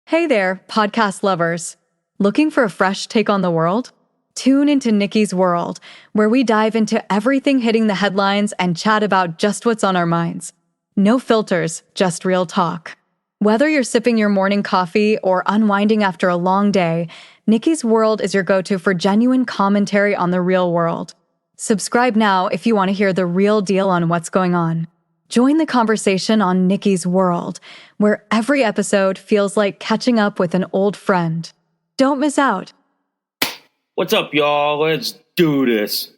Hey there, podcast lovers. Looking for a fresh take on the world? Tune into Nikki's World, where we dive into everything hitting the headlines and chat about just what's on our minds. No filters, just real talk. Whether you're sipping your morning coffee or unwinding after a long day, Nikki's World is your go-to for genuine commentary on the real world. Subscribe now if you want to hear the real deal on what's going on. Join the conversation on Nikki's World, where every episode feels like catching up with an old friend. Don't miss out. What's up, y'all? Let's do this.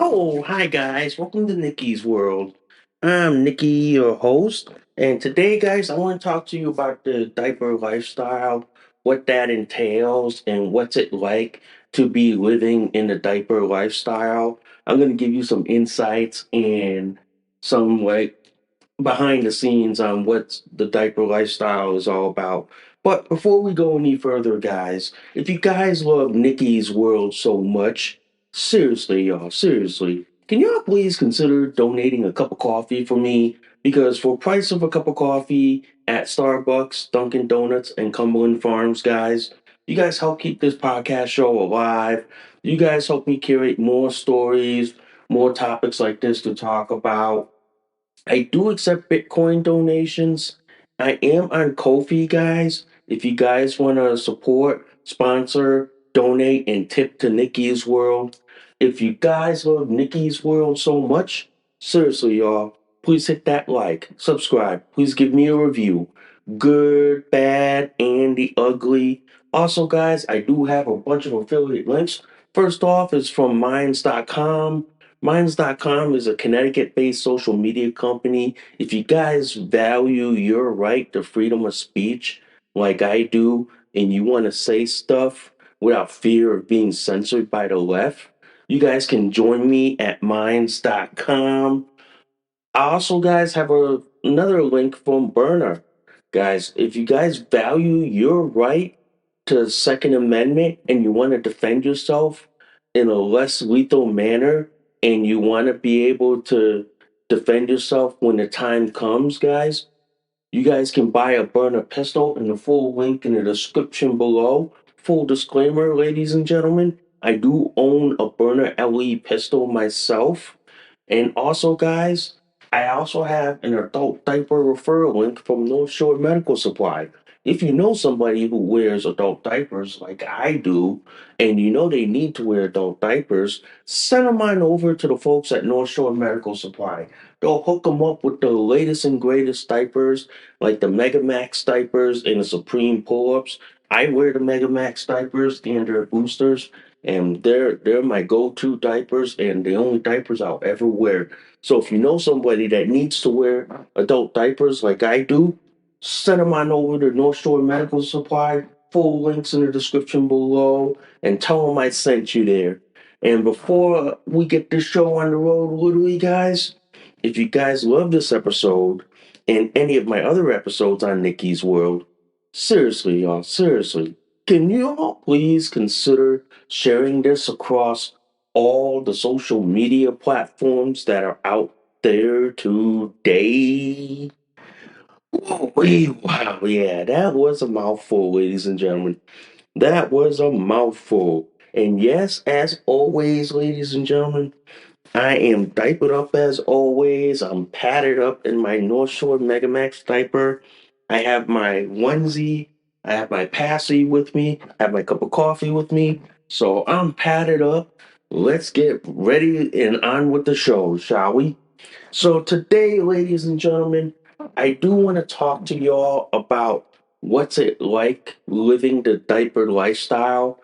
Oh, hi guys. Welcome to Nikki's World. I'm Nikki, your host, and today, guys, I want to talk to you about the diaper lifestyle, what that entails, and what's it like to be living in the diaper lifestyle. I'm going to give you some insights and some behind the scenes on what the diaper lifestyle is all about. But before we go any further, guys, if you guys love Nikki's World so much, seriously, y'all, seriously, can y'all please consider donating a cup of coffee for me? Because for price of a cup of coffee at Starbucks, Dunkin' Donuts, and Cumberland Farms, guys, you guys help keep this podcast show alive. You guys help me curate more stories, more topics like this to talk about. I do accept Bitcoin donations. I am on Ko-fi, guys. If you guys want to support, sponsor, donate, and tip to Nikki's World. If you guys love Nikki's World so much, seriously, y'all, please hit that like, subscribe. Please give me a review. Good, bad, and the ugly. Also, guys, I do have a bunch of affiliate links. First off is from Minds.com. Minds.com is a Connecticut based social media company. If you guys value your right to freedom of speech like I do, and you want to say stuff without fear of being censored by the left, you guys can join me at Minds.com. I also, guys, have another link from Burner. Guys, if you guys value your right to the Second Amendment and you want to defend yourself in a less lethal manner and you want to be able to defend yourself when the time comes, guys, you guys can buy a burner pistol and the full link in the description below. Full disclaimer, ladies and gentlemen, I do own a burner LE pistol myself. And also, guys, I also have an adult diaper referral link from North Shore Medical Supply. If you know somebody who wears adult diapers like I do, and you know they need to wear adult diapers, send them on over to the folks at North Shore Medical Supply. They'll hook them up with the latest and greatest diapers, like the Mega Max diapers and the Supreme pull-ups. I wear the Mega Max diapers and their boosters, and they're my go-to diapers and the only diapers I'll ever wear. So if you know somebody that needs to wear adult diapers like I do, send them on over to North Shore Medical Supply. Full links in the description below, and tell them I sent you there. And before we get this show on the road, literally, guys, if you guys love this episode and any of my other episodes on Nikki's World, Seriously, y'all, seriously. Can you all please consider sharing this across all the social media platforms that are out there today? Oh, wow, yeah, that was a mouthful, ladies and gentlemen. That was a mouthful. And yes, as always, ladies and gentlemen, I am diapered up as always. I'm padded up in my North Shore Megamax diaper. I have my onesie. I have my passy with me. I have my cup of coffee with me. So I'm padded up. Let's get ready and on with the show, shall we? So today, ladies and gentlemen, I do want to talk to y'all about what's it like living the diaper lifestyle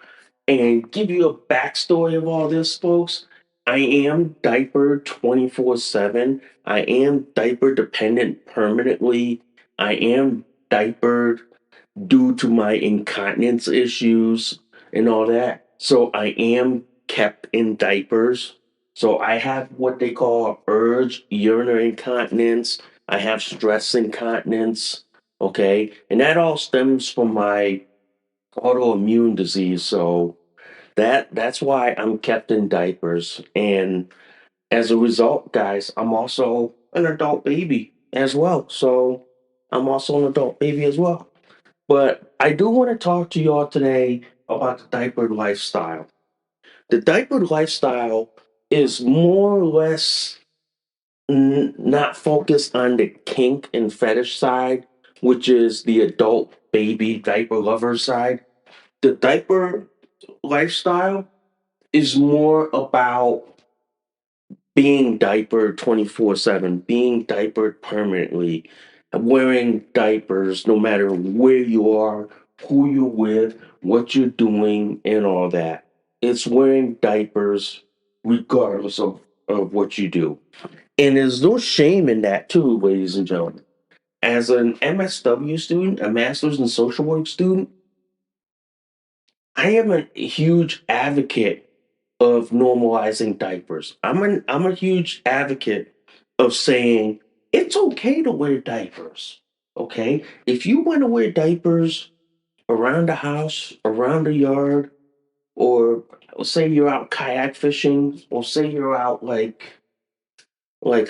and give you a backstory of all this, folks. I am diaper 24/7. I am diaper dependent permanently. I am diapered due to my incontinence issues and all that. So I am kept in diapers. So I have what they call urge urinary incontinence. I have stress incontinence. Okay. And that all stems from my autoimmune disease. So that's why I'm kept in diapers. And as a result, guys, I'm also an adult baby as well. So I'm also an adult baby as well. But I do want to talk to y'all today about the diaper lifestyle. The diaper lifestyle is more or less not focused on the kink and fetish side, which is the adult baby diaper lover side. The diaper lifestyle is more about being diapered 24/7, being diapered permanently, wearing diapers no matter where you are, who you're with, what you're doing, and all that. It's wearing diapers regardless of what you do. And there's no shame in that, too, ladies and gentlemen. As an MSW student, a master's in social work student, I am a huge advocate of normalizing diapers. I'm a huge advocate of saying it's okay to wear diapers. Okay? If you want to wear diapers around the house, around the yard, or say you're out kayak fishing, or say you're out like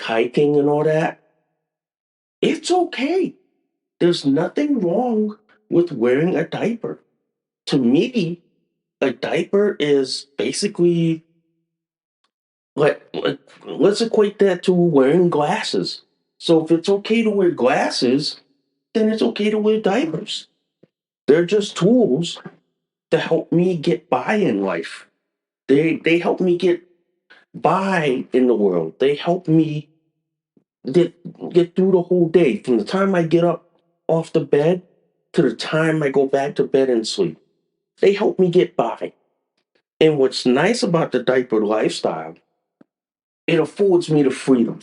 hiking and all that, it's okay. There's nothing wrong with wearing a diaper. To me, a diaper is basically let's equate that to wearing glasses. So if it's okay to wear glasses, then it's okay to wear diapers. They're just tools to help me get by in life. They help me get by in the world. They help me get get through the whole day from the time I get up off the bed to the time I go back to bed and sleep. They help me get by. And what's nice about the diaper lifestyle, it affords me the freedom.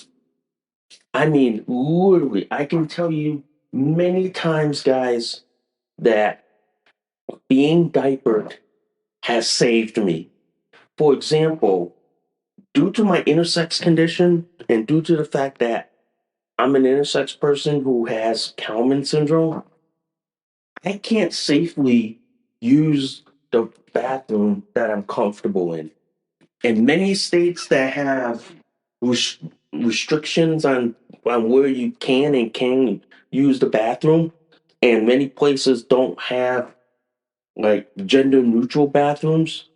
I mean, literally, I can tell you many times, guys, that being diapered has saved me. For example, due to my intersex condition and due to the fact that I'm an intersex person who has Kalman syndrome, I can't safely use the bathroom that I'm comfortable in. In many states that have res- restrictions on where you can use the bathroom, and many places don't have like gender neutral bathrooms.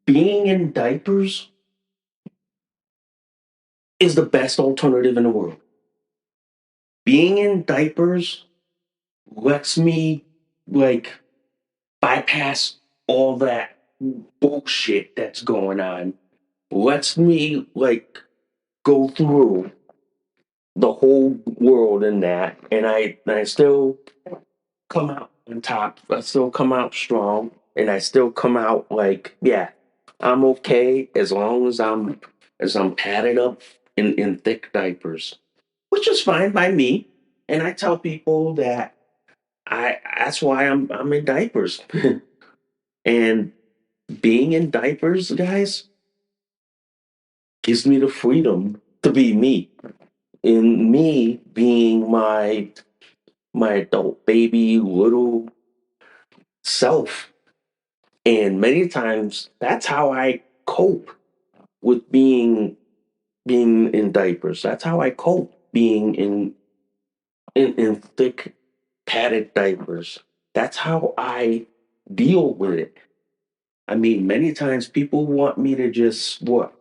Being in diapers is the best alternative in the world. Being in diapers lets me like bypass all that bullshit that's going on. Lets me like go through the whole world in that, and I still come out on top. I still come out strong, and I still come out like, yeah, I'm okay as I'm padded up in thick diapers, which is fine by me. And I tell people that I that's why I'm in diapers. And being in diapers, guys, gives me the freedom to be me. In me being my my adult baby little self. And many times that's how I cope with being in diapers. That's how I cope being in thick padded diapers. That's how I deal with it. I mean, many times people want me to just what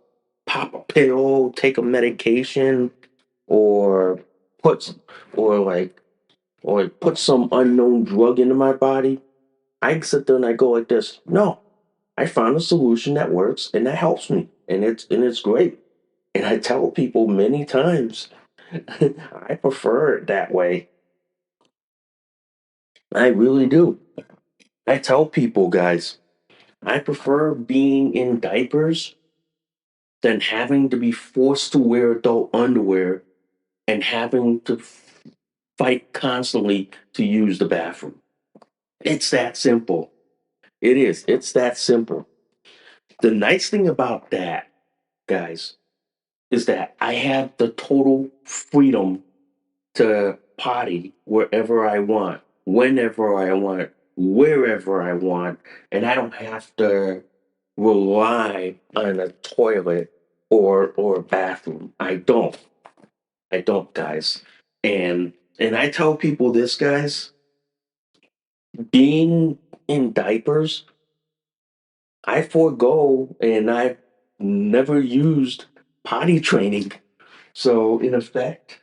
pop a pill, take a medication, or put or like or put some unknown drug into my body. I sit there and I go like this. No, I found a solution that works and that helps me, and it's great. And I tell people many times I prefer it that way. I really do. I tell people, guys, I prefer being in diapers than having to be forced to wear adult underwear and having to fight constantly to use the bathroom. It's that simple. It is. It's that simple. The nice thing about that, guys, is that I have the total freedom to potty wherever I want, whenever I want, wherever I want, and I don't have to rely on a toilet or a bathroom. I don't. I don't, guys. And I tell people this, guys, being in diapers, I forego and I've never used potty training. So in effect,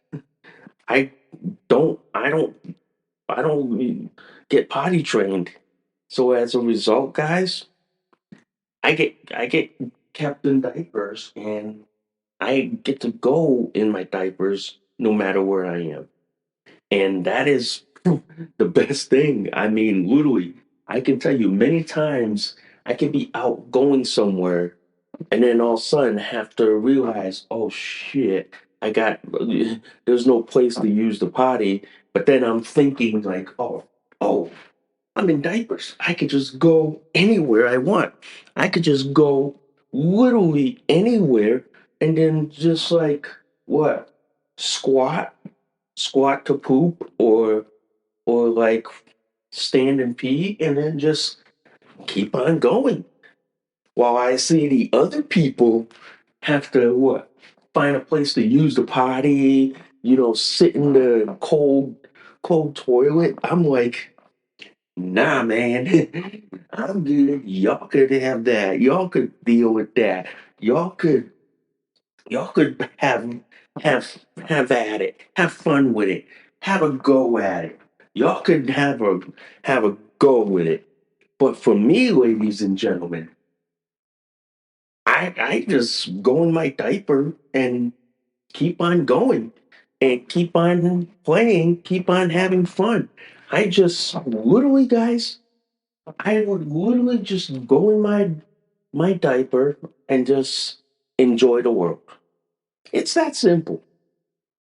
I I don't I don't get potty trained. So as a result, guys, I get kept in diapers and I get to go in my diapers no matter where I am. And that is the best thing. I mean, literally, I can tell you many times I can be out going somewhere and then all of a sudden have to realize, oh shit, I got there's no place to use the potty. But then I'm thinking like, oh, I'm in diapers. I could just go anywhere I want. I could just go literally anywhere and then just like what? Squat, squat to poop or like stand and pee and then just keep on going. While I see the other people have to what? Find a place to use the potty, sit in the cold toilet. I'm like, nah, man, I'm good. Y'all could have that. Y'all could deal with that. Y'all could y'all could have at it. Have fun with it. Have a go at it. Y'all could have a go with it. But for me, ladies and gentlemen, I just go in my diaper and keep on going and keep on playing, keep on having fun. I just literally, guys, I would literally just go in my diaper and just enjoy the world. It's that simple.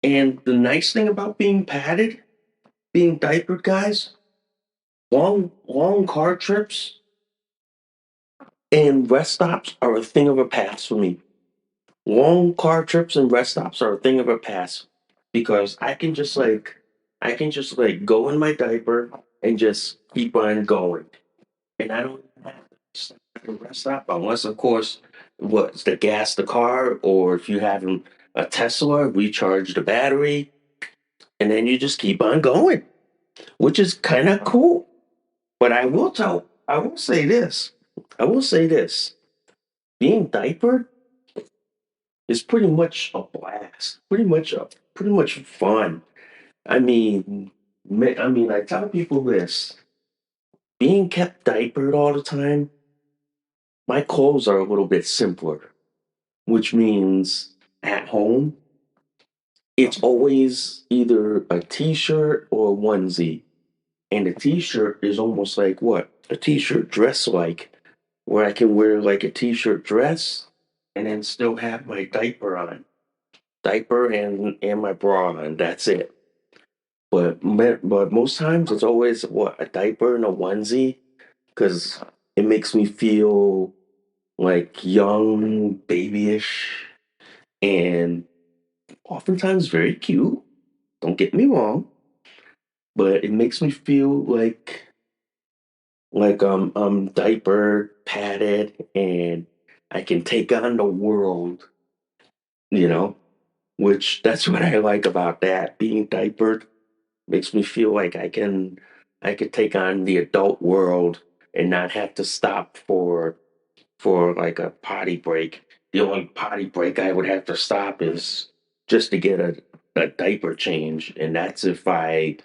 And the nice thing about being padded, being diapered, guys, long car trips and rest stops are a thing of a past for me. Long car trips and rest stops are a thing of a past because I can just like go in my diaper and just keep on going. And I don't have to stop at a rest stop unless, of course, what's the gas the car, or if you have a Tesla, recharge the battery, and then you just keep on going, which is kind of cool. But I will say this, I will say this: being diapered is pretty much a blast, pretty much fun. I mean, I tell people this: being kept diapered all the time, my clothes are a little bit simpler, which means at home, it's always either a t-shirt or a onesie. And a t-shirt is almost like what? A t-shirt dress like, where I can wear like a t-shirt dress and then still have my diaper on. Diaper and my bra on. That's it. But most times it's always what? A diaper and a onesie because it makes me feel like young, babyish, and oftentimes very cute. Don't get me wrong, but it makes me feel like I'm diaper padded and I can take on the world, you know, which that's what I like about that. Being diapered makes me feel like I could take on the adult world and not have to stop for like a potty break. The only potty break I would have to stop is just to get a diaper change, and that's if I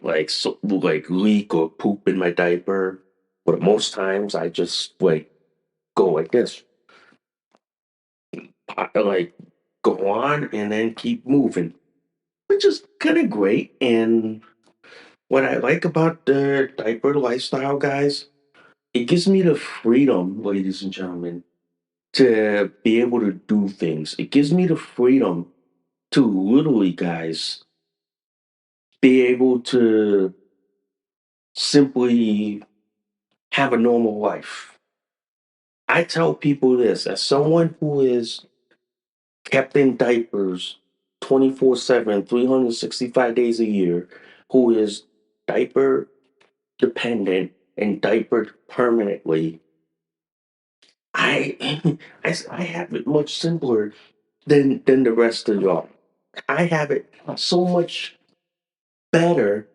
like leak or poop in my diaper. But most times I just like go like this, like go on and then keep moving, which is kind of great. And what I like about the diaper lifestyle, guys, it gives me the freedom, ladies and gentlemen, to be able to do things. It gives me the freedom to literally, guys, be able to simply have a normal life. I tell people this as someone who is kept in diapers 24/7, 365 days a year, who is diaper dependent and diapered permanently. I, I have it much simpler than the rest of y'all. I have it so much better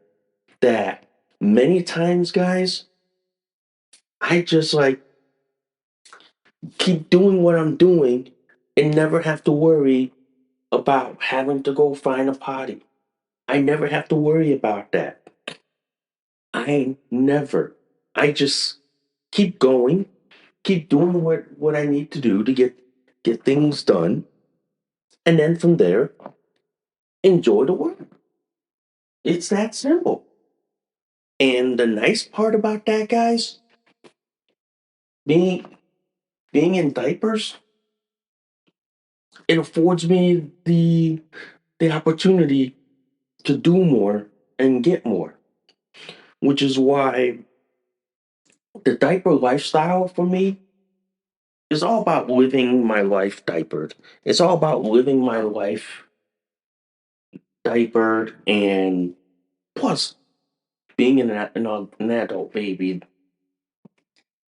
that many times, guys, I just like keep doing what I'm doing and never have to worry about having to go find a potty. I never have to worry about that. I never. I just keep going, keep doing what I need to do to get things done, and then from there, enjoy the work. It's that simple. And the nice part about that, guys, being being in diapers, it affords me the opportunity to do more and get more, which is why the diaper lifestyle for me is all about living my life diapered. It's all about living my life diapered, and plus being an adult baby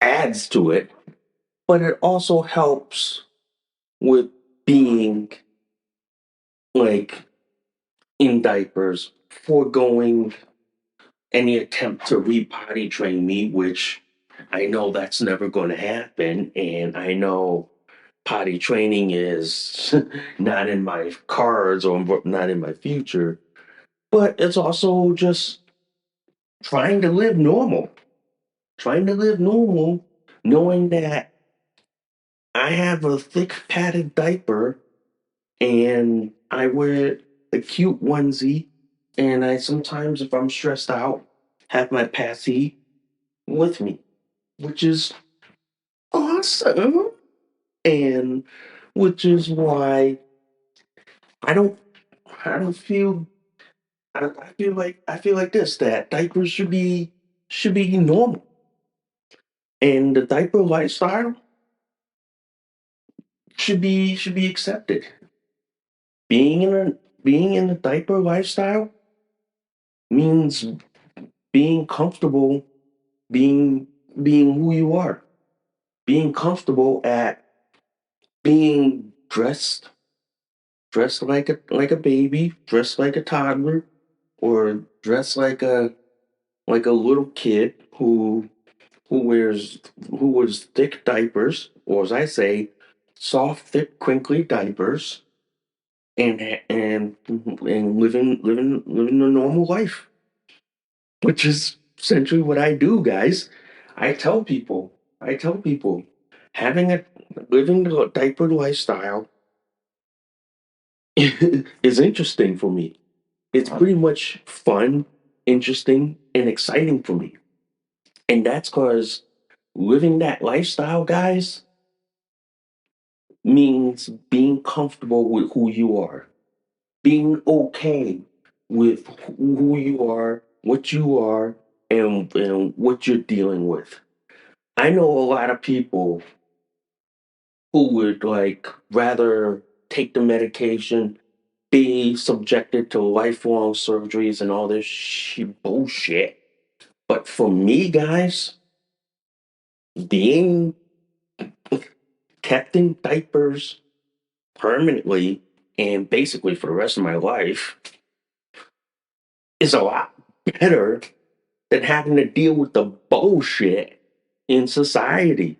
adds to it, but it also helps with being like in diapers, foregoing any attempt to re-potty train me, which I know that's never going to happen. And I know potty training is not in my cards or not in my future, but it's also just trying to live normal, trying to live normal, knowing that I have a thick padded diaper and I wear a cute onesie. And I sometimes, if I'm stressed out, have my passy with me, which is awesome. And which is why I don't, I don't feel, I feel like this that diapers should be normal, and the diaper lifestyle should be accepted. Being in a being in a diaper lifestyle means being comfortable, being being who you are, being comfortable at being dressed like a baby, dressed like a toddler, or dressed like a little kid who wears who wears thick diapers, or as I say, soft, thick, crinkly diapers, and living a normal life, which is essentially what I do, guys. I tell people, having a living the diaper lifestyle is interesting for me. It's pretty much fun, interesting, and exciting for me. And that's because living that lifestyle, guys, means being comfortable with who you are, being okay with who you are, and what you're dealing with. I know a lot of people who would like rather take the medication be subjected to lifelong surgeries and all this bullshit. But for me, guys, being kept in diapers permanently and basically for the rest of my life is a lot better than having to deal with the bullshit in society.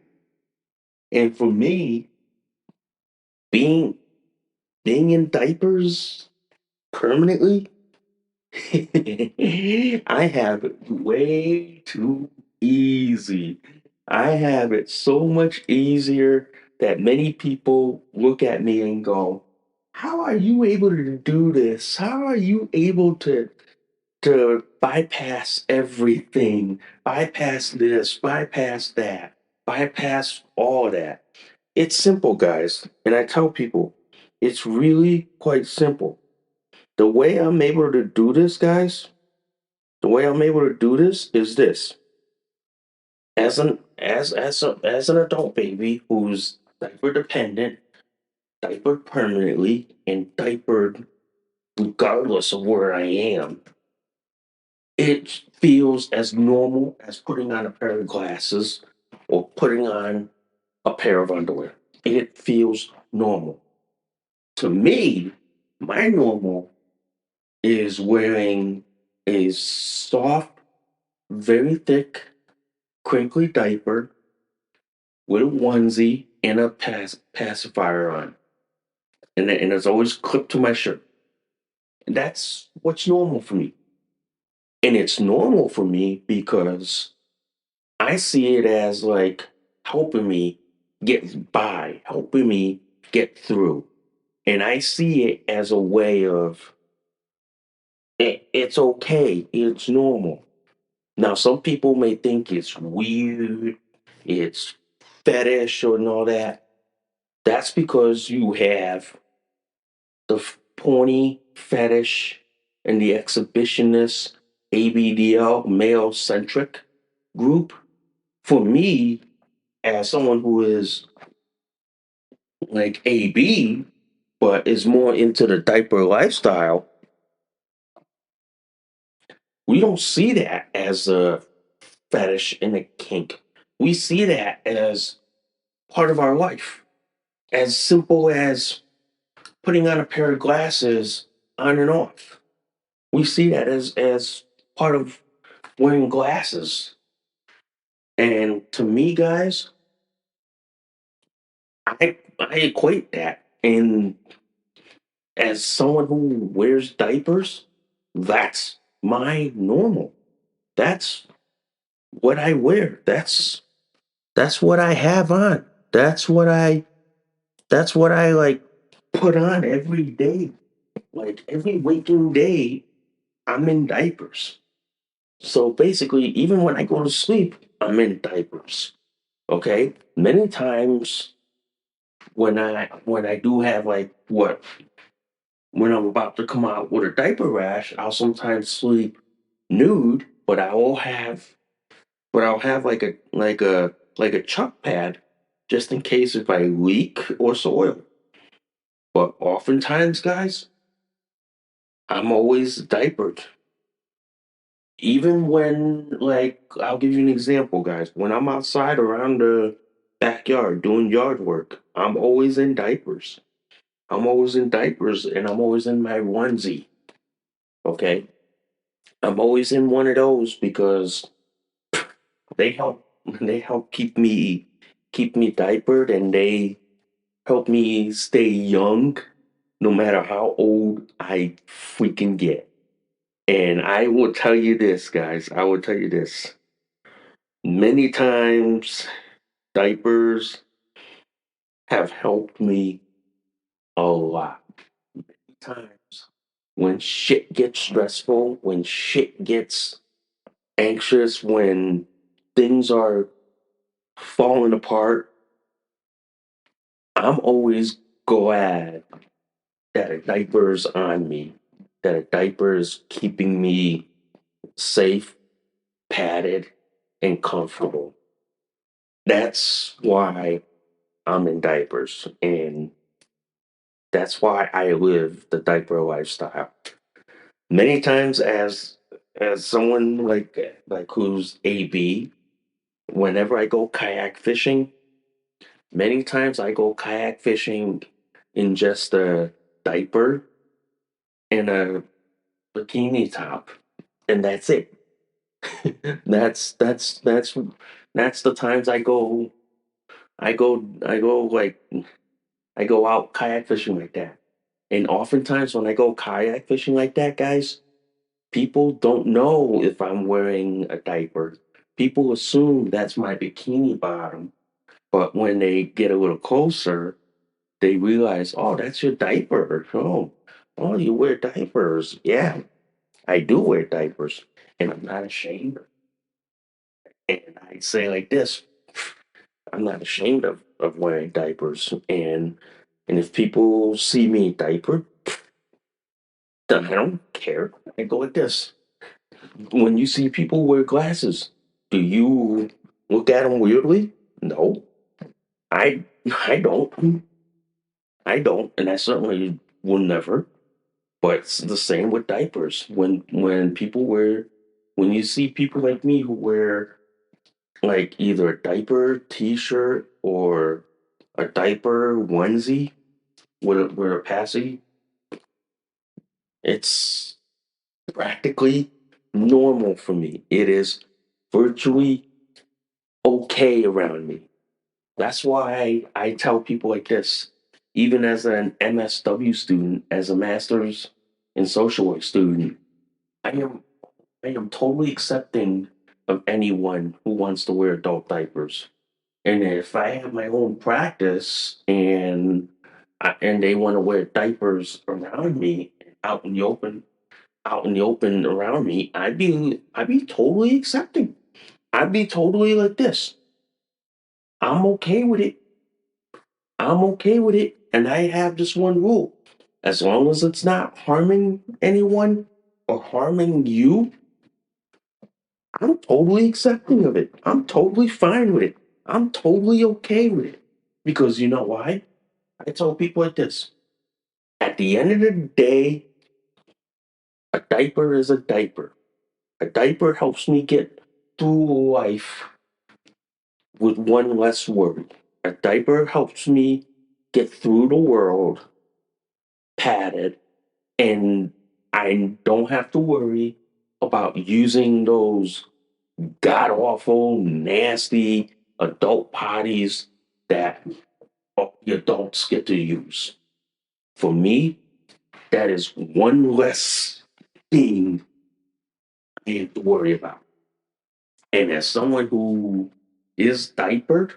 And for me, being being in diapers permanently, I have it way too easy. I have it so much easier that many people look at me and go, "How are you able to do this? How are you able to bypass everything, bypass this, bypass that, bypass all that?" It's simple, guys. And I tell people, it's really quite simple. The way I'm able to do this, guys, the way I'm able to do this is this. As an adult baby who's diaper dependent, diapered permanently, and diapered regardless of where I am, it feels as normal as putting on a pair of glasses or putting on a pair of underwear. It feels normal. To me, my normal is wearing a soft, very thick, crinkly diaper with a onesie and a pacifier on. And it's always clipped to my shirt. And that's what's normal for me. And it's normal for me because I see it as like helping me get by, helping me get through. And I see it as a way of it's okay, it's normal. Now, some people may think it's weird, it's fetish, or and all that. That's because you have the porny fetish and the exhibitionist ABDL male centric group. For me, as someone who is like AB, but is more into the diaper lifestyle, we don't see that as a fetish and a kink. We see that as part of our life, as simple as putting on a pair of glasses on and off. We see that as part of wearing glasses. And to me, guys, I equate that. And as someone who wears diapers, that's my normal. That's what I wear. That's what I have on. That's what I like put on every day. Like every waking day, I'm in diapers. So basically, even when I go to sleep, I'm in diapers. Okay? Many times when I do have like what when I'm about to come out with a diaper rash, I'll sometimes sleep nude, but I'll have like a chuck pad just in case if I leak or soil. But oftentimes, guys, I'm always diapered. Even when, like, I'll give you an example, guys. When I'm outside around the backyard doing yard work, I'm always in diapers. I'm always in diapers and I'm always in my onesie. Okay? I'm always in one of those because they help they help keep me diapered and they help me stay young no matter how old I freaking get. And I will tell you this, guys. I will tell you this. Many times diapers have helped me a lot. Times when shit gets stressful, when shit gets anxious, when things are falling apart, I'm always glad that a diaper's on me, that a diaper's keeping me safe, padded, and comfortable. That's why I'm in diapers. And That's why I live the diaper lifestyle. Many times as someone like who's AB, whenever I go kayak fishing, many times I go kayak fishing in just a diaper and a bikini top, and that's it. That's the times I go out kayak fishing like that. And oftentimes when I go kayak fishing like that, guys, people don't know if I'm wearing a diaper. People assume that's my bikini bottom, but when they get a little closer, they realize, oh, that's your diaper. Oh, you wear diapers. Yeah, I do wear diapers, and I'm not ashamed. And I say like this, I'm not ashamed of wearing diapers. And if people see me diaper, then I don't care. I go like this. When you see people wear glasses, do you look at them weirdly? No, I I don't. I don't, and I certainly will never. But it's the same with diapers. When you see people like me who wear like either a diaper T-shirt or a diaper onesie with a passy, it's practically normal for me. It is virtually okay around me. That's why I tell people like this, even as an MSW student, as a master's in social work student, I am I am totally accepting of anyone who wants to wear adult diapers. And if I have my own practice and they want to wear diapers around me out in the open, out in the open around me, I'd be totally accepting. I'd be totally like this. I'm okay with it. I'm okay with it. And I have this one rule. As long as it's not harming anyone or harming you, I'm totally accepting of it. I'm totally fine with it. I'm totally okay with it. Because you know why? I tell people like this. At the end of the day, a diaper is a diaper. A diaper helps me get through life with one less worry. A diaper helps me get through the world padded, and I don't have to worry about using those god awful, nasty adult potties that the adults get to use. For me, that is one less thing I have to worry about. And as someone who is diapered,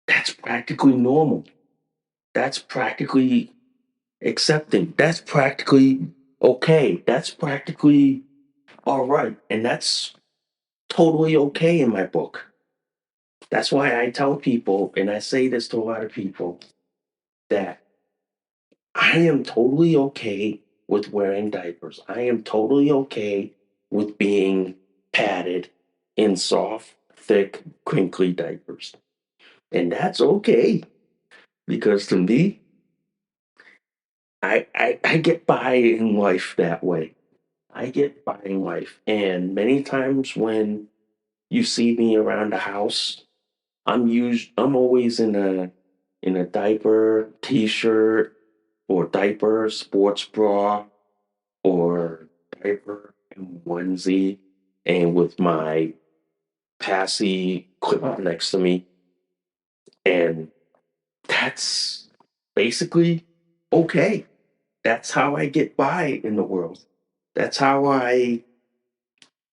that's practically normal. That's practically accepting. That's practically okay. That's practically all right. And that's totally okay in my book. That's why I tell people, and I say this to a lot of people, that I am totally okay with wearing diapers. I am totally okay with being padded in soft, thick, crinkly diapers. And that's okay because to me, I get by in life that way. I get by in life. And many times when you see me around the house, I'm always in a diaper, t-shirt, or diaper, sports bra, or diaper and onesie, and with my passy clip next to me. And that's basically okay. That's how I get by in the world. That's how I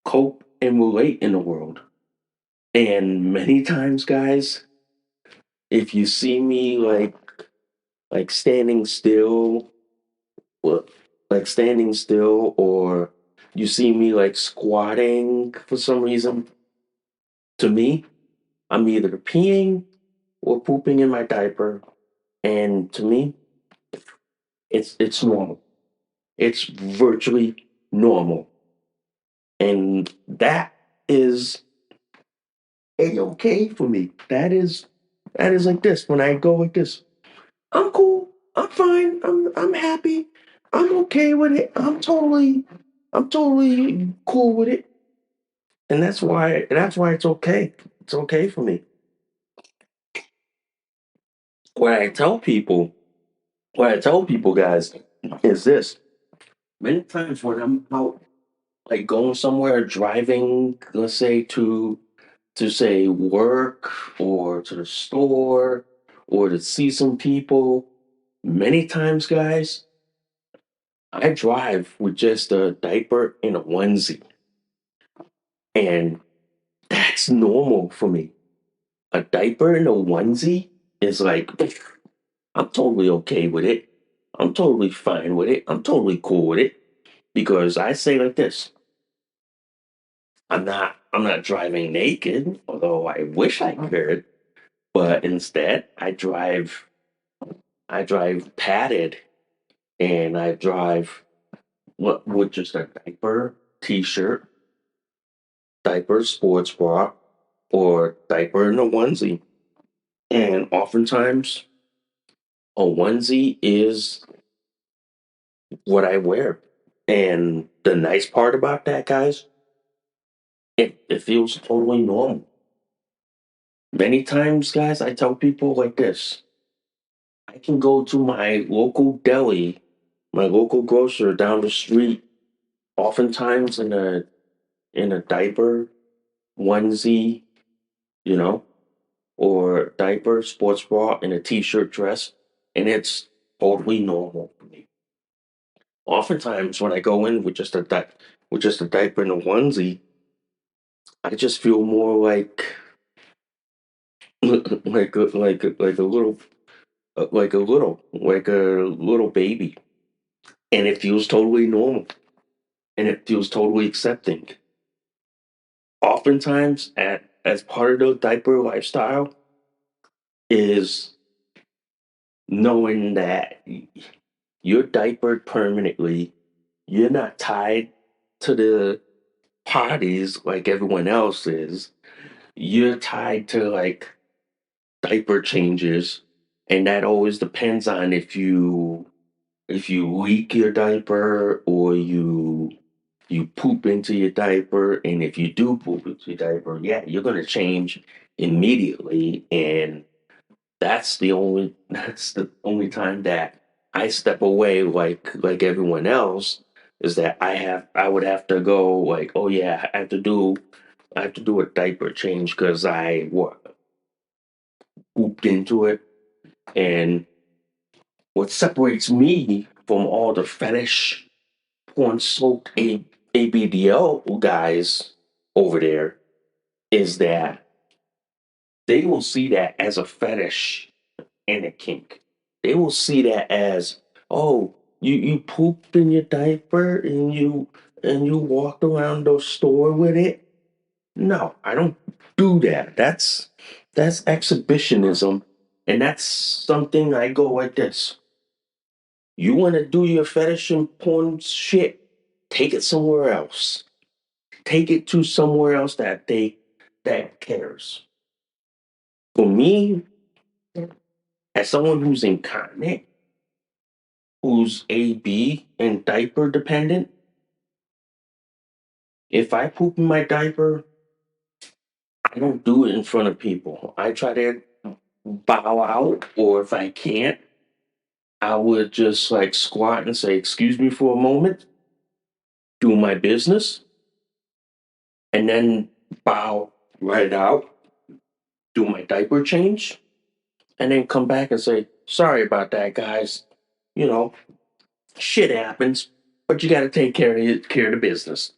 cope and relate in the world. And many times, guys, if you see me like standing still, well, like standing still, or you see me like squatting for some reason, to me, I'm either peeing or pooping in my diaper, and to me, it's normal. It's virtually normal, and that is a okay for me. That is like this. When I go like this, I'm cool. I'm fine. I'm happy. I'm okay with it. I'm totally cool with it. And that's why it's okay. It's okay for me. What I tell people, what I tell people guys is this. Many times when I'm out like going somewhere driving, let's say to say work or to the store or to see some people, many times guys, I drive with just a diaper and a onesie. And that's normal for me. A diaper and a onesie is like, I'm totally okay with it. I'm totally fine with it. I'm totally cool with it. Because I say like this, I'm not driving naked, although I wish I could, but instead I drive padded and I drive what with just a diaper, t-shirt, diaper, sports bra, or diaper and a onesie. And oftentimes, a onesie is what I wear. And the nice part about that, guys, it feels totally normal. Many times, guys, I tell people like this. I can go to my local deli, my local grocer down the street, oftentimes in a diaper, onesie, you know, or diaper, sports bra, and a t-shirt dress, and it's totally normal for me. Oftentimes, when I go in with just a diaper and a onesie, I just feel more like a little baby, and it feels totally normal, and it feels totally accepting. Oftentimes, as part of the diaper lifestyle, is knowing that you're diapered permanently. You're not tied to the parties like everyone else is. You're tied to like diaper changes, and that always depends on if you leak your diaper or you poop into your diaper, and if you do poop into your diaper, yeah, you're gonna change immediately, and that's the only time that I step away like everyone else is that I would have to go like, oh yeah, I have to do a diaper change because I what pooped into it. And what separates me from all the fetish porn soaked ABDL guys over there is that they will see that as a fetish and a kink. They will see that as, oh, you pooped in your diaper and you walked around the store with it. No, I don't do that. That's exhibitionism, and that's something I go like this. You want to do your fetish and porn shit? Take it somewhere else. Take it to somewhere else that cares. For me, as someone who's incontinent, who's AB and diaper dependent, if I poop in my diaper, I don't do it in front of people. I try to bow out, or if I can't, I would just like squat and say, "Excuse me for a moment," do my business, and then bow right out, do my diaper change, and then come back and say, "Sorry about that, guys. You know, shit happens, but you got to take care of the business."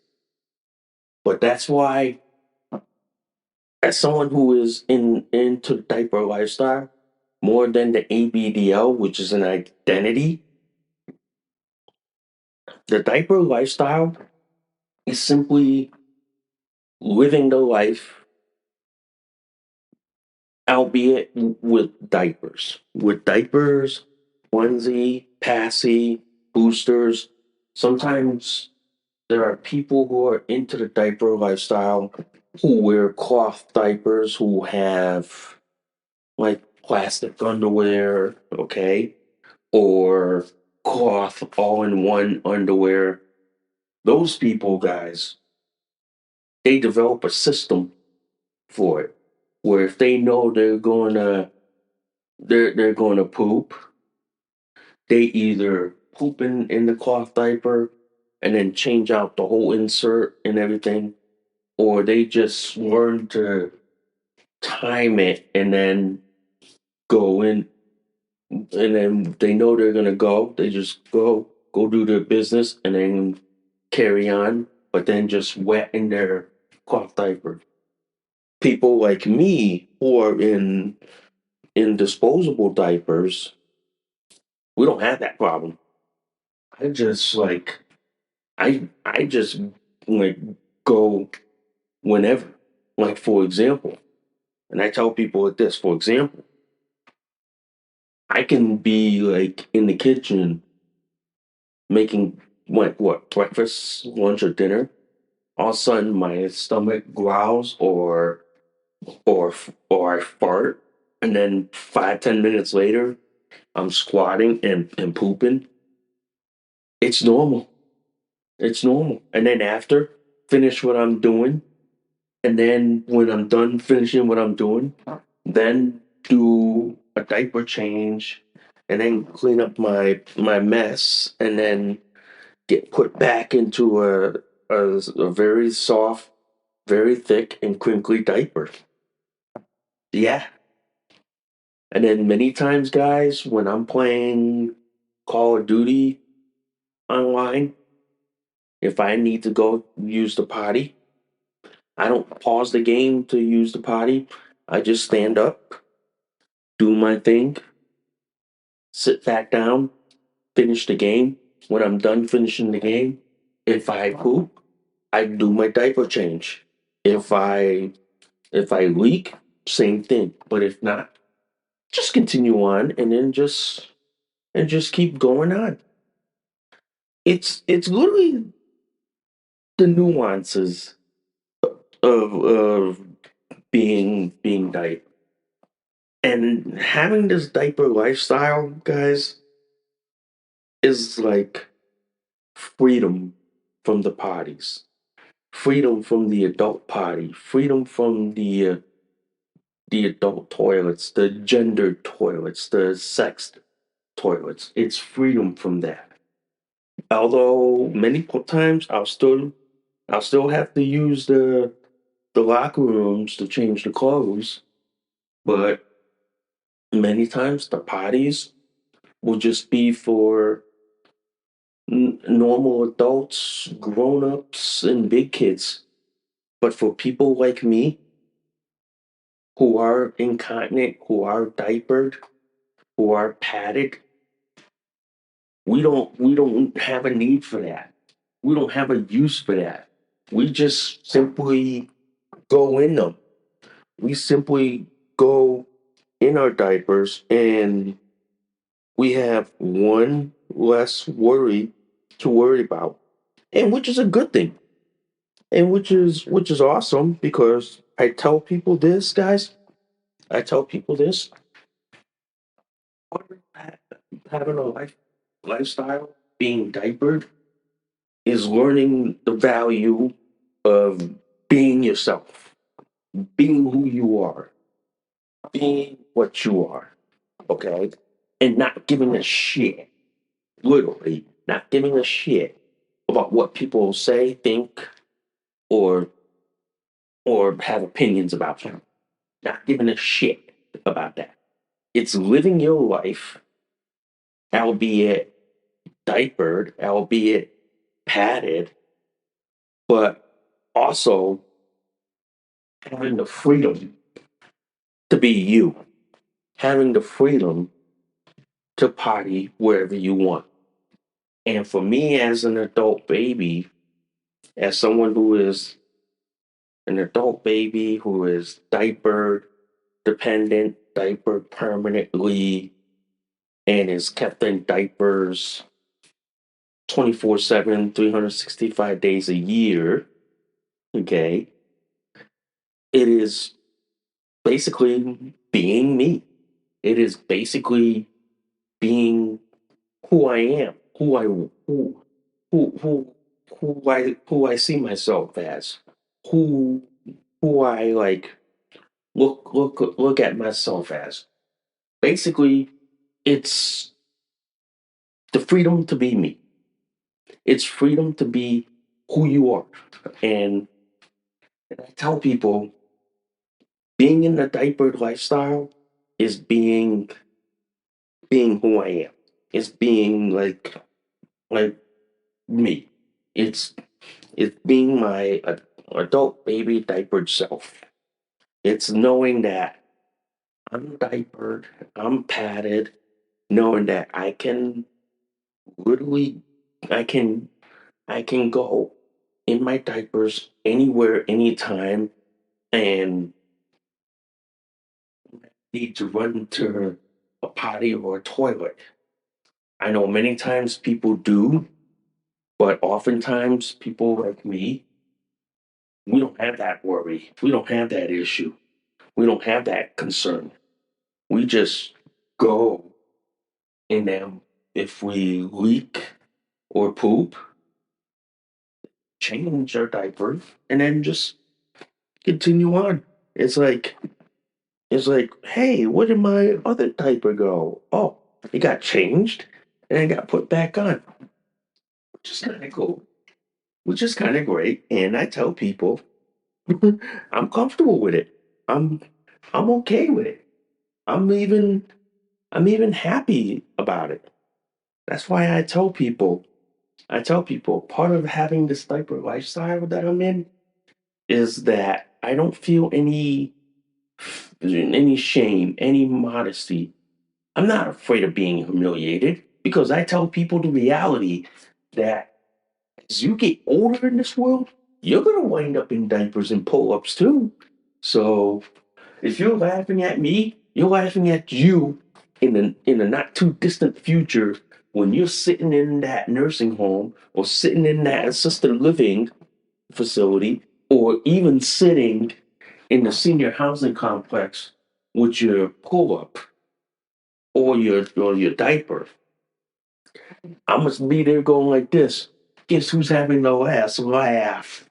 But that's why, as someone who is into the diaper lifestyle more than the ABDL, which is an identity, the diaper lifestyle is simply living the life, albeit with diapers, onesie, passy, boosters. Sometimes there are people who are into the diaper lifestyle who wear cloth diapers, who have like plastic underwear, okay? or cloth all in one underwear. Those people, guys, they develop a system for it where if they know they're going to poop, they either poop in the cloth diaper and then change out the whole insert and everything, or they just learn to time it and then go in, and then they know they're gonna go. They just go do their business and then carry on, but then just wet in their cloth diaper. People like me who are in disposable diapers, we don't have that problem. I just like I just like go whenever. Like for example, and I tell people like this, for example, I can be like in the kitchen making what breakfast, lunch, or dinner. All of a sudden, my stomach growls, or I fart, and then 5-10 minutes later, I'm squatting and pooping. It's normal. It's normal. And then after, finish what I'm doing, and then when I'm done finishing what I'm doing, then do a diaper change, and then clean up my mess, and then get put back into a very soft, very thick and crinkly diaper. Yeah. And then many times, guys, when I'm playing Call of Duty online, if I need to go use the potty, I don't pause the game to use the potty. I just stand up, do my thing, sit back down, finish the game. When I'm done finishing the game, if I poop, I do my diaper change. If I leak, same thing. But if not, just continue on and just keep going on. It's literally the nuances of being diaper. And having this diaper lifestyle, guys, is like freedom from the parties, freedom from the adult party, freedom from the adult toilets, the gendered toilets, the sex toilets. It's freedom from that. Although many times I'll still have to use the locker rooms to change the clothes, but many times the parties will just be for normal adults, grown-ups, and big kids. But for people like me who are incontinent, who are diapered, who are padded, we don't have a need for that. We don't have a use for that. We just simply go in them. We simply go in our diapers and we have one less worry to worry about. And which is a good thing. And which is awesome because I tell people this, guys. I tell people this. Having a lifestyle, being diapered, is learning the value of being yourself, being who you are, being what you are, okay? And not giving a shit, literally, not giving a shit about what people say, think, or have opinions about you. Not giving a shit about that. It's living your life, albeit diapered, albeit padded, but also having the freedom to be you, having the freedom to party wherever you want. And for me, as an adult baby, as someone who is an adult baby who is diaper dependent, diaper permanently, and is kept in diapers 24/7, 365 days a year, okay, it is basically being me. It is basically being who I am, who who who I see myself as, who who I like look at myself as. Basically, it's the freedom to be me. It's freedom to be who you are. And I tell people being in the diapered lifestyle is being who I am. It's being like me. It's it's being my adult baby diapered self. It's knowing that I'm diapered, I'm padded, knowing that I can literally I can I can go in my diapers anywhere, anytime, and need to run to a potty or a toilet. I know many times people do, but oftentimes people like me, we don't have that worry. We don't have that issue. We don't have that concern. We just go, and then if we leak or poop, change our diaper, and then just continue on. It's like it's like, hey, where did my other diaper go? Oh, it got changed and it got put back on, which is kind of cool, which is kind of great. And I tell people, I'm comfortable with it. I'm I'm okay with it. I'm even I'm even happy about it. That's why I tell people part of having this diaper lifestyle that I'm in is that I don't feel any shame, any modesty. I'm not afraid of being humiliated because I tell people the reality that as you get older in this world, you're gonna wind up in diapers and pull-ups too. So if you're laughing at me, you're laughing at you in a not too distant future when you're sitting in that nursing home or sitting in that assisted living facility or even sitting in the senior housing complex with your pull-up or your diaper. I must be there going like this. Guess who's having the last laugh?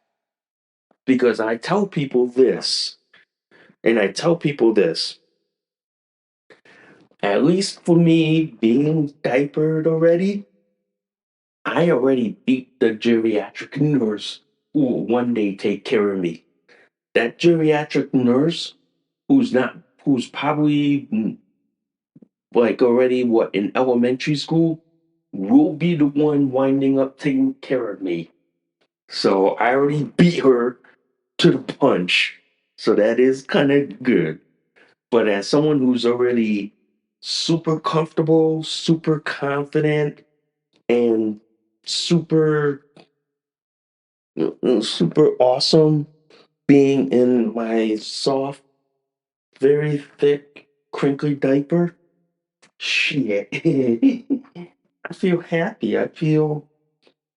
Because I tell people this, and I tell people this. At least for me, being diapered already, I already beat the geriatric nurse who will one day take care of me. That geriatric nurse who's probably like already what in elementary school will be the one winding up taking care of me. So I already beat her to the punch. So that is kind of good. But as someone who's already super comfortable, super confident, and super, super awesome being in my soft, very thick, crinkly diaper, shit. I feel happy. I feel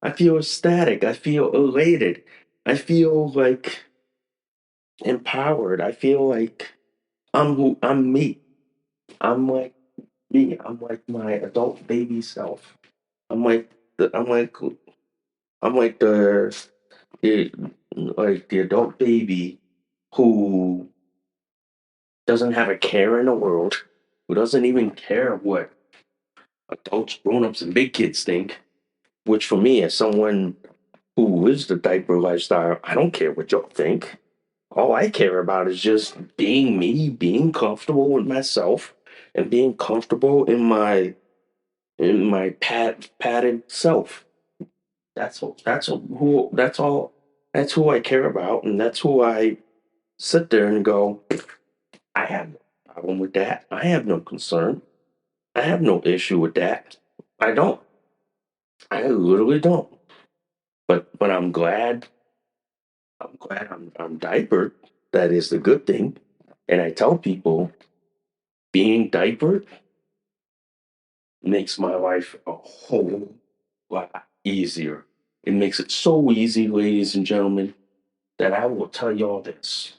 ecstatic. I feel elated. I feel like empowered. I feel like I'm me. I'm like me. I'm like my adult baby self. I'm like the I'm like I'm like the like the adult baby who doesn't have a care in the world, who doesn't even care what adults, grown-ups, and big kids think. Which for me, as someone who lives the diaper lifestyle, I don't care what y'all think. All I care about is just being me, being comfortable with myself, and being comfortable in my padded self. That's all that's who I care about, and that's who I sit there and go, I have no problem with that. I have no concern. I have no issue with that. I don't. I literally don't. But I'm diapered. That is the good thing. And I tell people being diapered makes my life a whole lot easier. It makes it so easy, ladies and gentlemen, that I will tell y'all this.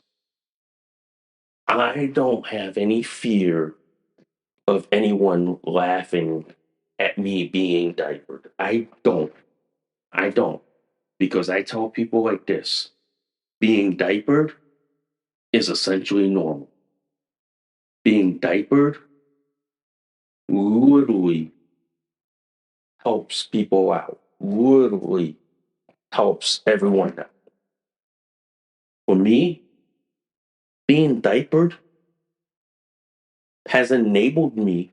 I don't have any fear of anyone laughing at me being diapered. I don't. I don't. Because I tell people like this, being diapered is essentially normal. Being diapered literally helps people out. Literally helps everyone out. For me, being diapered has enabled me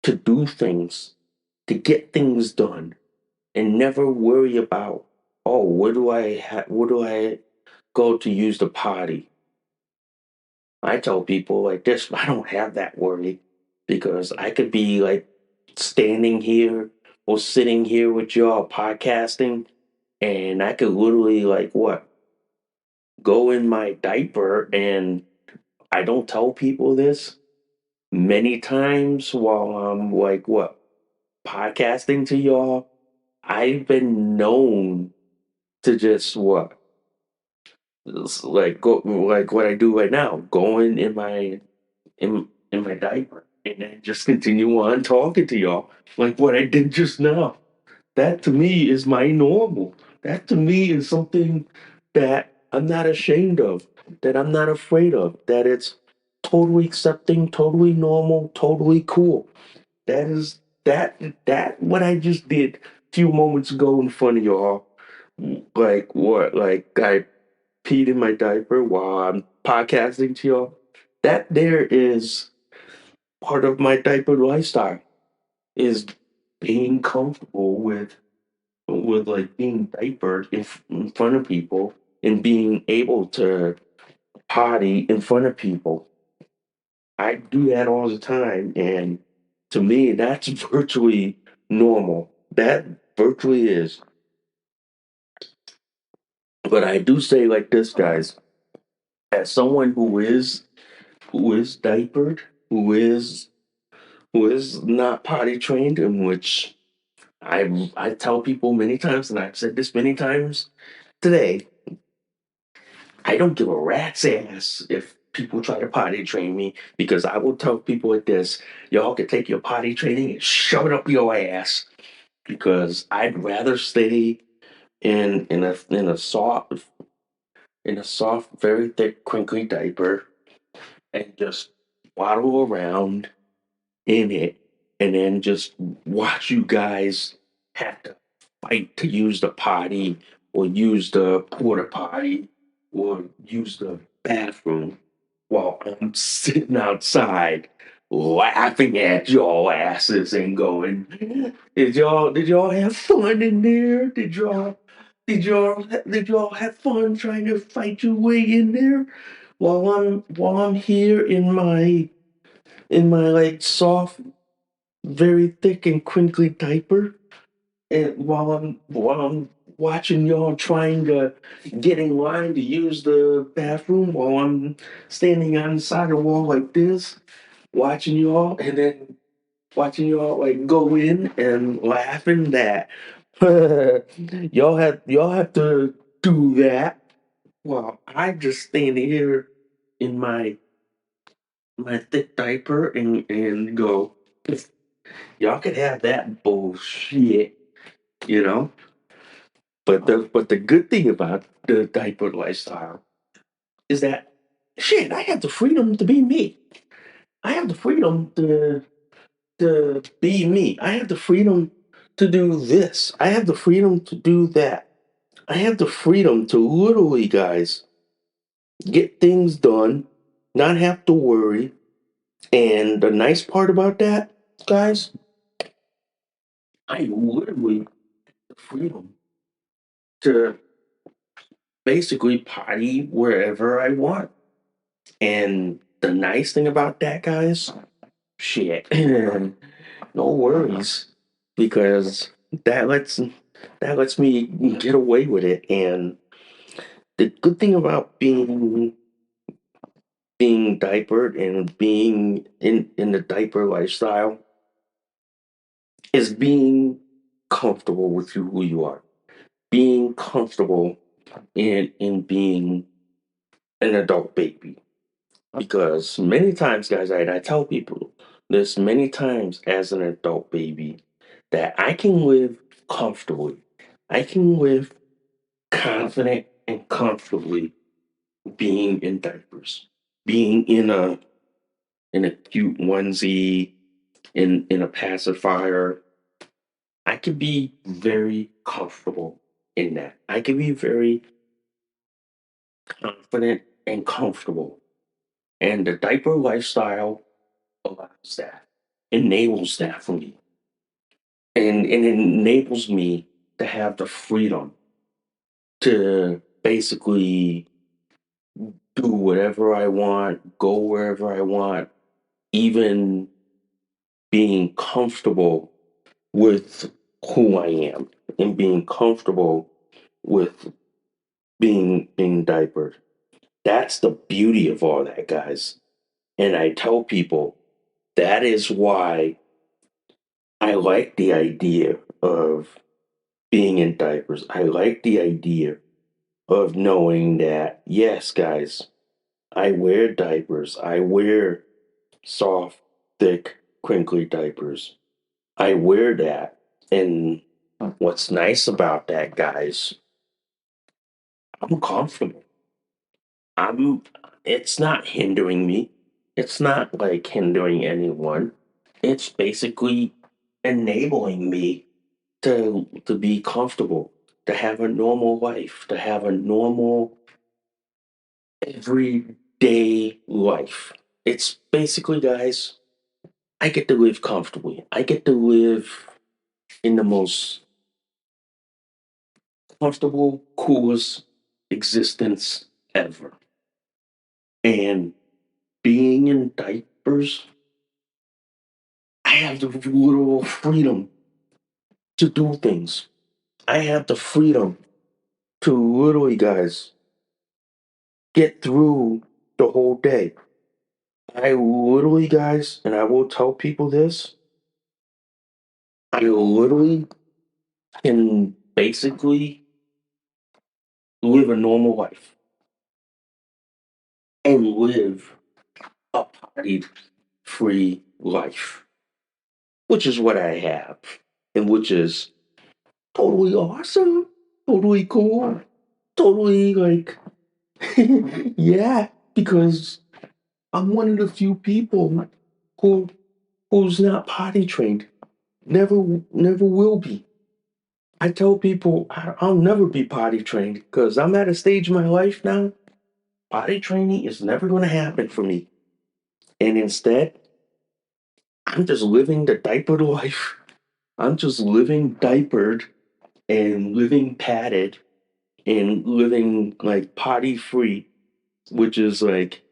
to do things, to get things done, and never worry about, oh, where do I go to use the potty? I tell people like this, I don't have that worry because I could be like standing here or sitting here with y'all podcasting, and I could literally like what go in my diaper, and I don't tell people this many times while I'm like what podcasting to y'all. I've been known to just what like go like what I do right now, going in my diaper and then just continue on talking to y'all like what I did just now. That to me is my normal. That to me is something that I'm not ashamed of, that I'm not afraid of, that it's totally accepting, totally normal, totally cool. That is that what I just did a few moments ago in front of y'all. Like what? Like I peed in my diaper while I'm podcasting to y'all. That there is part of my diaper lifestyle is being comfortable with like being diapered in front of people and being able to potty in front of people. I do that all the time, and to me, that's virtually normal. That virtually is. But I do say like this, guys, as someone who is diapered, who is not potty trained, in which I tell people many times, and I've said this many times today, I don't give a rat's ass if people try to potty train me because I will tell people like this, y'all can take your potty training and shove it up your ass because I'd rather stay in a soft, very thick, crinkly diaper and just waddle around in it and then just watch you guys have to fight to use the potty or use the porta potty or use the bathroom while I'm sitting outside laughing at y'all asses and going, did y'all have fun in there? Did y'all have fun trying to fight your way in there while I'm here in my like soft, very thick and crinkly diaper, and while I'm watching y'all trying to get in line to use the bathroom while I'm standing on the side of the wall like this, watching y'all, and then watching y'all like go in and laughing that y'all have to do that while I just standing here in my thick diaper and go, y'all could have that bullshit, you know. But the good thing about the diaper lifestyle is that shit, I have the freedom to be me. I have the freedom to be me. I have the freedom to do this. I have the freedom to do that. I have the freedom to literally, guys, get things done, not have to worry. And the nice part about that, guys, I literally have the freedom to basically potty wherever I want. And the nice thing about that, guys, shit, no worries, because that lets that lets me get away with it. And the good thing about being diapered and being in the diaper lifestyle is being comfortable with who you are, being comfortable in being an adult baby. Because many times, guys, I tell people There's many times as an adult baby that I can live comfortably. I can live confident and comfortably being in diapers, being in a cute onesie, in a pacifier. I can be very comfortable in that. I can be very confident and comfortable. And the diaper lifestyle allows that, enables that for me. And it enables me to have the freedom to basically do whatever I want, go wherever I want, even being comfortable with who I am and being comfortable with being diapered. That's the beauty of all that, guys. And I tell people that is why I like the idea of being in diapers. I like the idea of knowing that, yes, guys, I wear diapers. I wear soft, thick, crinkly diapers. I wear that. And what's nice about that, guys, I'm comfortable. I'm it's not hindering me. It's not like hindering anyone. It's basically enabling me to be comfortable, to have a normal life, to have a normal everyday life. It's basically, guys, I get to live comfortably. I get to live in the most comfortable, coolest existence ever. And being in diapers, I have the literal freedom to do things. I have the freedom to literally, guys, get through the whole day. I literally, guys, and I will tell people this, I literally can basically live a normal life and live a party free life, which is what I have, and which is totally awesome, totally cool, totally like, yeah, because I'm one of the few people who who's not potty trained. Never will be. I tell people I'll never be potty trained because I'm at a stage in my life now. Potty training is never going to happen for me. And instead, I'm just living the diapered life. I'm just living diapered and living padded and living like potty free, which is like,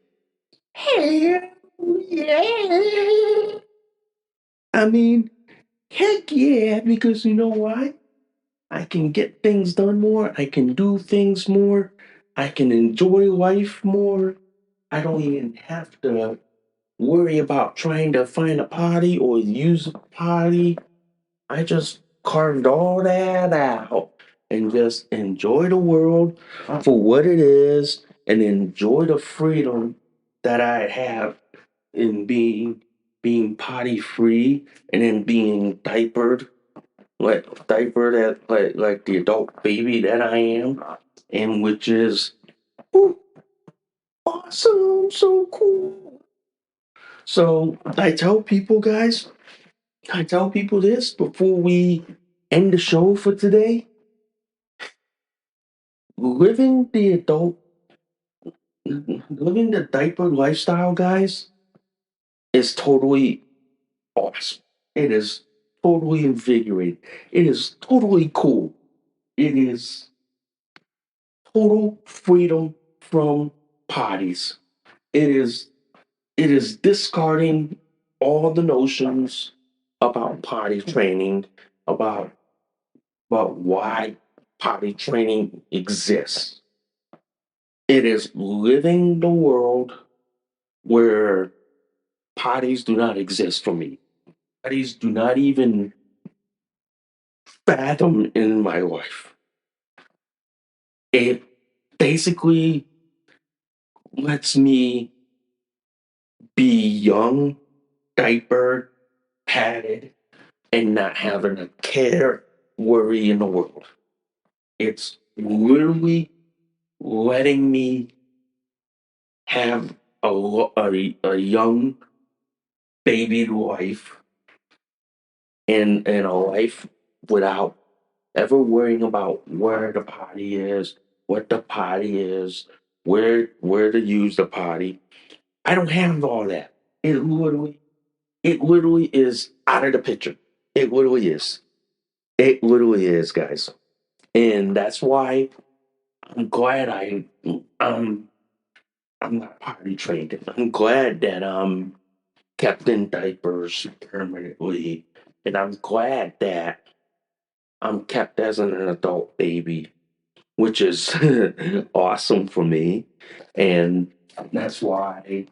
hell yeah. I mean, heck yeah, because you know why? I can get things done more. I can do things more. I can enjoy life more. I don't even have to worry about trying to find a potty or use a potty. I just carved all that out and just enjoy the world for what it is and enjoy the freedom that I have in being potty free and in being diapered like the adult baby that I am, and which is ooh, awesome, so cool. So I tell people this before we end the show for today. Living the adult, living the diaper lifestyle, guys, is totally awesome. It is totally invigorating. It is totally cool. It is total freedom from potties. It is it is discarding all the notions about potty training, about why potty training exists. It is living the world where potties do not exist for me. Potties do not even fathom in my life. It basically lets me be young diapered, padded, and not having a care, worry in the world. It's literally letting me have a young baby life and a life without ever worrying about where the potty is, what the potty is, where to use the potty. I don't have all that. It literally is out of the picture. It literally is. It literally is, guys. And that's why I'm glad I'm I'm not potty trained. I'm glad that I'm kept in diapers permanently. And I'm glad that I'm kept as an adult baby, which is awesome for me. And that's why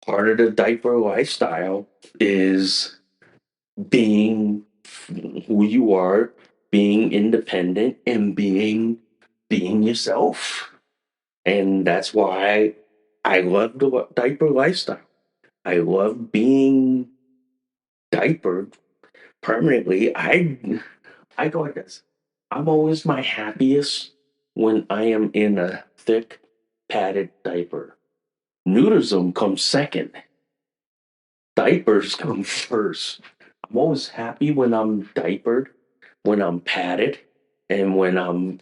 part of the diaper lifestyle is being who you are, being independent, and being yourself. And that's why I love the diaper lifestyle. I love being diapered permanently. I go like this. I'm always my happiest when I am in a thick padded diaper. Nudism comes second. Diapers come first. I'm always happy when I'm diapered, when I'm padded, and when I'm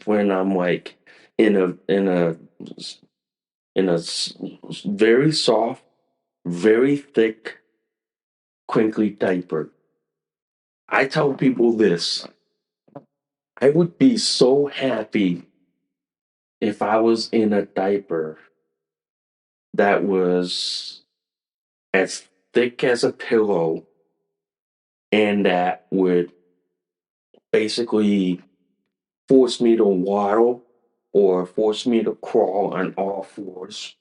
like in a very soft, very thick, crinkly diaper. I tell people this. I would be so happy if I was in a diaper that was as thick as a pillow and that would basically force me to waddle or force me to crawl on all fours.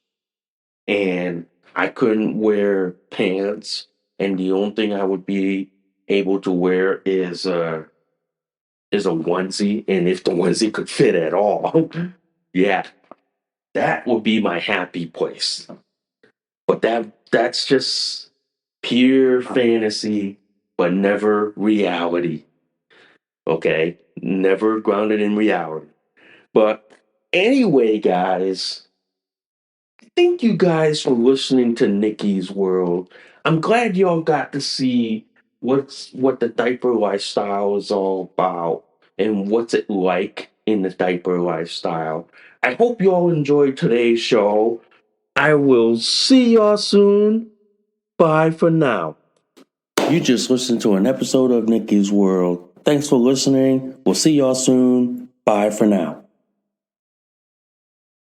And I couldn't wear pants, and the only thing I would be able to wear is a onesie, and if the onesie could fit at all, yeah, that would be my happy place. But that's just pure fantasy, but never reality. Okay, never grounded in reality. But anyway, guys, thank you guys for listening to Nikki's World. I'm glad y'all got to see what the diaper lifestyle is all about and what's it like in the diaper lifestyle. I hope y'all enjoyed today's show. I will see y'all soon. Bye for now. You just listened to an episode of Nikki's World. Thanks for listening. We'll see y'all soon. Bye for now.